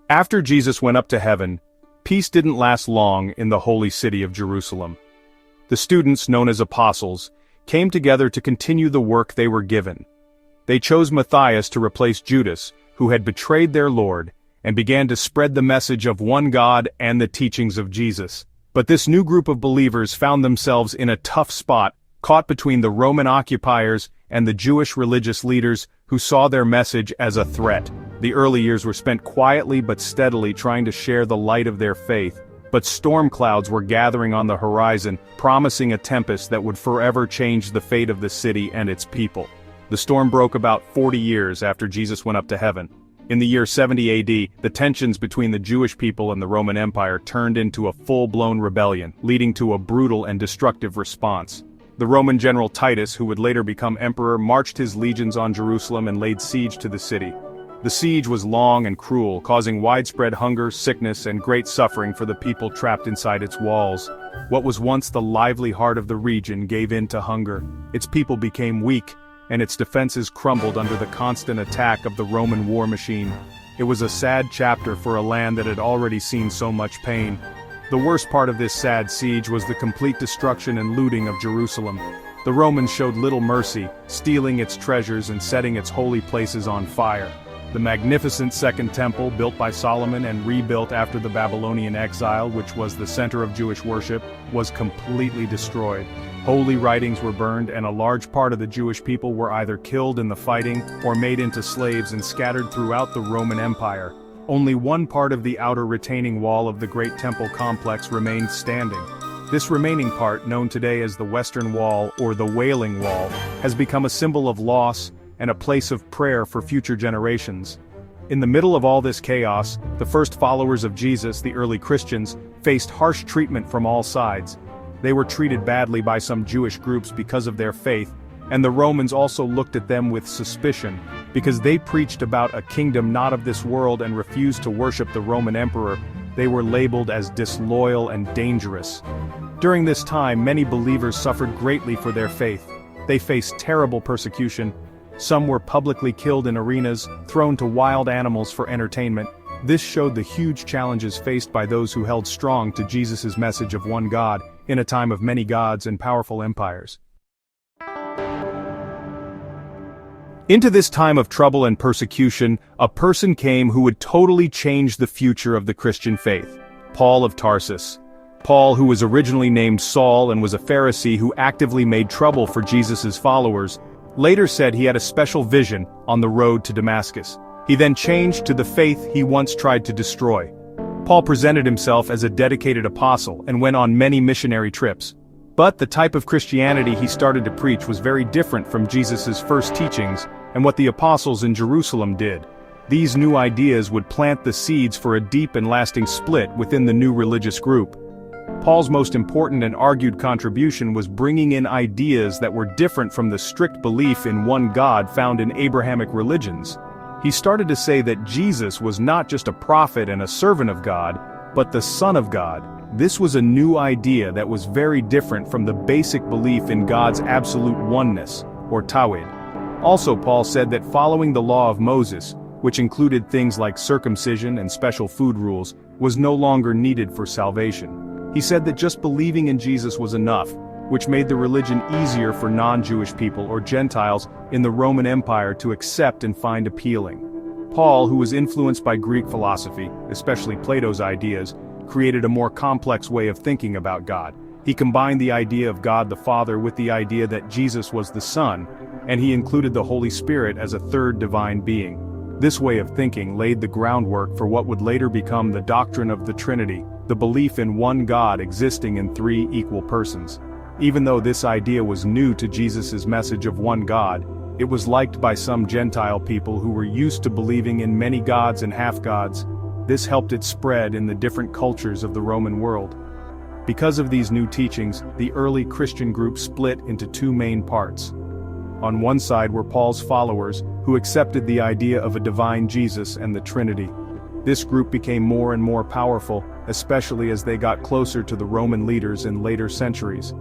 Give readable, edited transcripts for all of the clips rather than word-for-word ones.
After Jesus went up to heaven, peace didn't last long in the holy city of Jerusalem. The students, known as apostles, came together to continue the work they were given. They chose Matthias to replace Judas, who had betrayed their Lord, and began to spread the message of one God and the teachings of Jesus. But this new group of believers found themselves in a tough spot, caught between the Roman occupiers and the Jewish religious leaders who saw their message as a threat. The early years were spent quietly but steadily trying to share the light of their faith, but storm clouds were gathering on the horizon, promising a tempest that would forever change the fate of the city and its people. The storm broke about 40 years after Jesus went up to heaven. In the year 70 AD, the tensions between the Jewish people and the Roman Empire turned into a full-blown rebellion, leading to a brutal and destructive response. The Roman general Titus, who would later become emperor, marched his legions on Jerusalem and laid siege to the city. The siege was long and cruel, causing widespread hunger, sickness, and great suffering for the people trapped inside its walls. What was once the lively heart of the region gave in to hunger. Its people became weak, and its defenses crumbled under the constant attack of the Roman war machine. It was a sad chapter for a land that had already seen so much pain. The worst part of this sad siege was the complete destruction and looting of Jerusalem. The Romans showed little mercy, stealing its treasures and setting its holy places on fire. The magnificent Second Temple, built by Solomon and rebuilt after the Babylonian exile, which was the center of Jewish worship, was completely destroyed. Holy writings were burned, and a large part of the Jewish people were either killed in the fighting or made into slaves and scattered throughout the Roman Empire. Only one part of the outer retaining wall of the great temple complex remained standing. This remaining part, known today as the Western Wall or the Wailing Wall, has become a symbol of loss and a place of prayer for future generations. In the middle of all this chaos, the first followers of Jesus, the early Christians, faced harsh treatment from all sides. They were treated badly by some Jewish groups because of their faith, and the Romans also looked at them with suspicion, because they preached about a kingdom not of this world and refused to worship the Roman emperor. They were labeled as disloyal and dangerous. During this time, many believers suffered greatly for their faith. They faced terrible persecution. Some were publicly killed in arenas, thrown to wild animals for entertainment. This showed the huge challenges faced by those who held strong to Jesus' message of one God, in a time of many gods and powerful empires. Into this time of trouble and persecution, a person came who would totally change the future of the Christian faith: Paul of Tarsus. Paul, who was originally named Saul and was a Pharisee who actively made trouble for Jesus' followers, later said he had a special vision on the road to Damascus. He then changed to the faith he once tried to destroy. Paul presented himself as a dedicated apostle and went on many missionary trips. But the type of Christianity he started to preach was very different from Jesus' first teachings and what the apostles in Jerusalem did. These new ideas would plant the seeds for a deep and lasting split within the new religious group. Paul's most important and argued contribution was bringing in ideas that were different from the strict belief in one God found in Abrahamic religions. He started to say that Jesus was not just a prophet and a servant of God, but the Son of God. This was a new idea that was very different from the basic belief in God's absolute oneness, or Tawhid. Also, Paul said that following the law of Moses, which included things like circumcision and special food rules, was no longer needed for salvation. He said that just believing in Jesus was enough, which made the religion easier for non-Jewish people or Gentiles in the Roman Empire to accept and find appealing. Paul, who was influenced by Greek philosophy, especially Plato's ideas, created a more complex way of thinking about God. He combined the idea of God the Father with the idea that Jesus was the Son, and he included the Holy Spirit as a third divine being. This way of thinking laid the groundwork for what would later become the doctrine of the Trinity, the belief in one God existing in three equal persons. Even though this idea was new to Jesus' message of one God, it was liked by some Gentile people who were used to believing in many gods and half-gods. This helped it spread in the different cultures of the Roman world. Because of these new teachings, the early Christian group split into two main parts. On one side were Paul's followers, who accepted the idea of a divine Jesus and the Trinity. This group became more and more powerful, especially as they got closer to the Roman leaders in later centuries.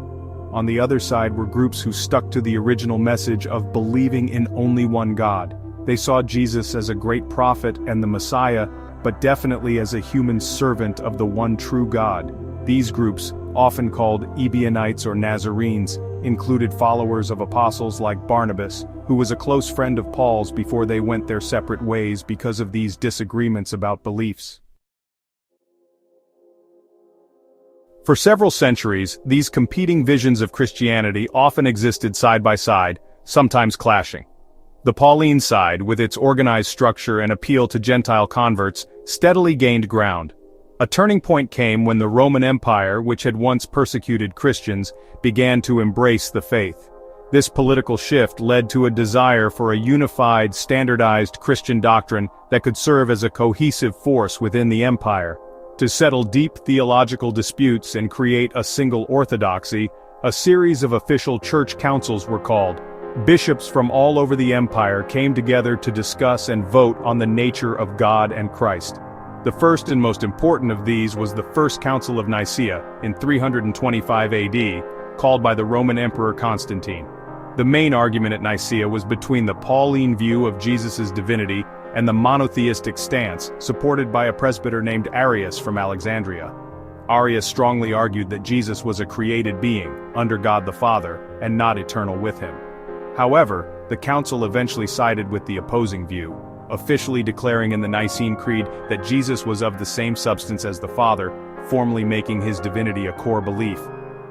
On the other side were groups who stuck to the original message of believing in only one God. They saw Jesus as a great prophet and the Messiah, but definitely as a human servant of the one true God. These groups, often called Ebionites or Nazarenes, included followers of apostles like Barnabas, who was a close friend of Paul's before they went their separate ways because of these disagreements about beliefs. For several centuries, these competing visions of Christianity often existed side by side, sometimes clashing. The Pauline side, with its organized structure and appeal to Gentile converts, steadily gained ground. A turning point came when the Roman Empire, which had once persecuted Christians, began to embrace the faith. This political shift led to a desire for a unified, standardized Christian doctrine that could serve as a cohesive force within the empire. To settle deep theological disputes and create a single orthodoxy, a series of official church councils were called. Bishops from all over the empire came together to discuss and vote on the nature of God and Christ. The first and most important of these was the First Council of Nicaea, in 325 AD, called by the Roman Emperor Constantine. The main argument at Nicaea was between the Pauline view of Jesus' divinity and the monotheistic stance, supported by a presbyter named Arius from Alexandria. Arius strongly argued that Jesus was a created being, under God the Father, and not eternal with him. However, the council eventually sided with the opposing view, officially declaring in the Nicene Creed that Jesus was of the same substance as the Father, formally making his divinity a core belief.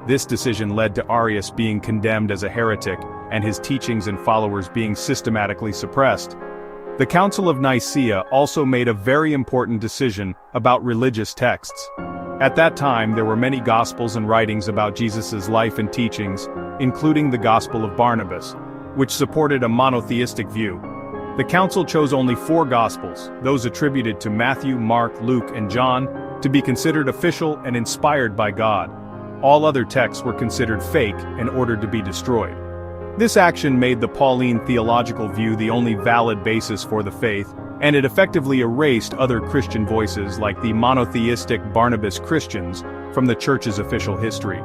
This decision led to Arius being condemned as a heretic, and his teachings and followers being systematically suppressed. The Council of Nicaea also made a very important decision about religious texts. At that time, there were many Gospels and writings about Jesus' life and teachings, including the Gospel of Barnabas, which supported a monotheistic view. The council chose only 4 Gospels, those attributed to Matthew, Mark, Luke, and John, to be considered official and inspired by God. All other texts were considered fake and ordered to be destroyed. This action made the Pauline theological view the only valid basis for the faith, and it effectively erased other Christian voices like the monotheistic Barnabas Christians from the church's official history.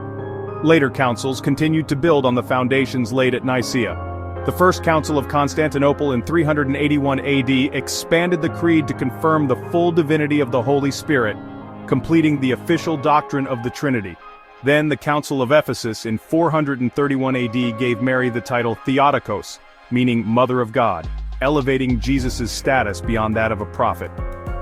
Later councils continued to build on the foundations laid at Nicaea. The First Council of Constantinople in 381 AD expanded the creed to confirm the full divinity of the Holy Spirit, completing the official doctrine of the Trinity. Then the Council of Ephesus in 431 AD gave Mary the title Theotokos, meaning Mother of God, elevating Jesus' status beyond that of a prophet.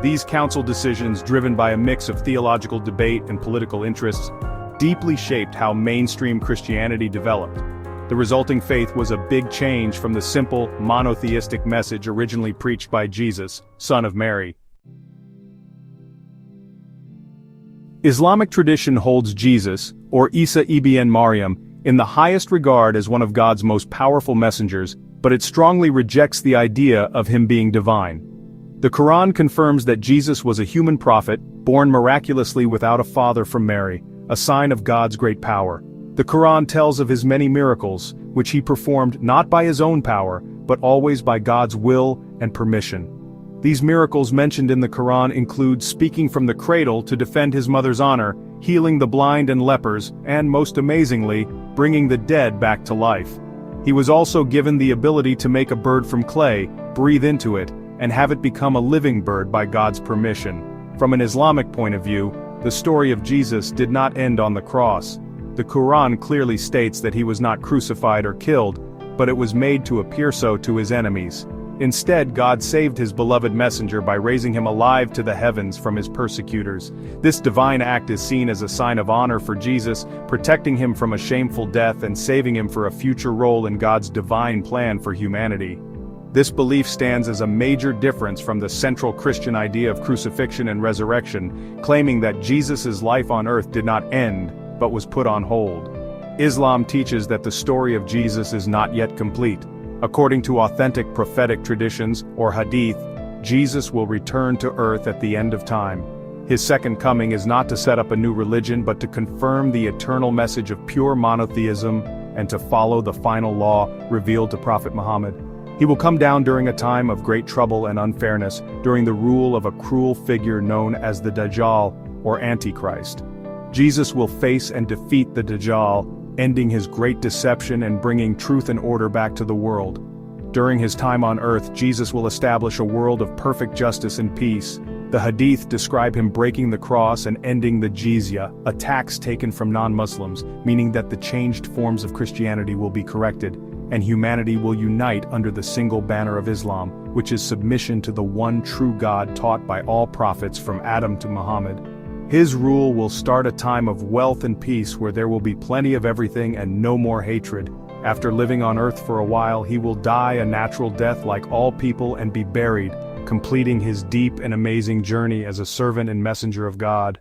These council decisions, driven by a mix of theological debate and political interests, deeply shaped how mainstream Christianity developed. The resulting faith was a big change from the simple, monotheistic message originally preached by Jesus, Son of Mary. Islamic tradition holds Jesus, or Isa ibn Maryam, in the highest regard as one of God's most powerful messengers, but it strongly rejects the idea of him being divine. The Quran confirms that Jesus was a human prophet, born miraculously without a father from Mary, a sign of God's great power. The Quran tells of his many miracles, which he performed not by his own power, but always by God's will and permission. These miracles mentioned in the Quran include speaking from the cradle to defend his mother's honor, healing the blind and lepers, and most amazingly, bringing the dead back to life. He was also given the ability to make a bird from clay, breathe into it, and have it become a living bird by God's permission. From an Islamic point of view, the story of Jesus did not end on the cross. The Quran clearly states that he was not crucified or killed, but it was made to appear so to his enemies. Instead, God saved his beloved messenger by raising him alive to the heavens from his persecutors. This divine act is seen as a sign of honor for Jesus, protecting him from a shameful death and saving him for a future role in God's divine plan for humanity. This belief stands as a major difference from the central Christian idea of crucifixion and resurrection, claiming that Jesus' life on earth did not end, but was put on hold. Islam teaches that the story of Jesus is not yet complete. According to authentic prophetic traditions, or hadith, Jesus will return to earth at the end of time. His second coming is not to set up a new religion but to confirm the eternal message of pure monotheism and to follow the final law revealed to Prophet Muhammad. He will come down during a time of great trouble and unfairness, during the rule of a cruel figure known as the Dajjal, or Antichrist. Jesus will face and defeat the Dajjal, ending his great deception and bringing truth and order back to the world. During his time on earth, Jesus will establish a world of perfect justice and peace. The Hadith describe him breaking the cross and ending the jizya, a tax taken from non-Muslims, meaning that the changed forms of Christianity will be corrected, and humanity will unite under the single banner of Islam, which is submission to the one true God taught by all prophets from Adam to Muhammad. His rule will start a time of wealth and peace where there will be plenty of everything and no more hatred. After living on earth for a while, he will die a natural death like all people and be buried, completing his deep and amazing journey as a servant and messenger of God.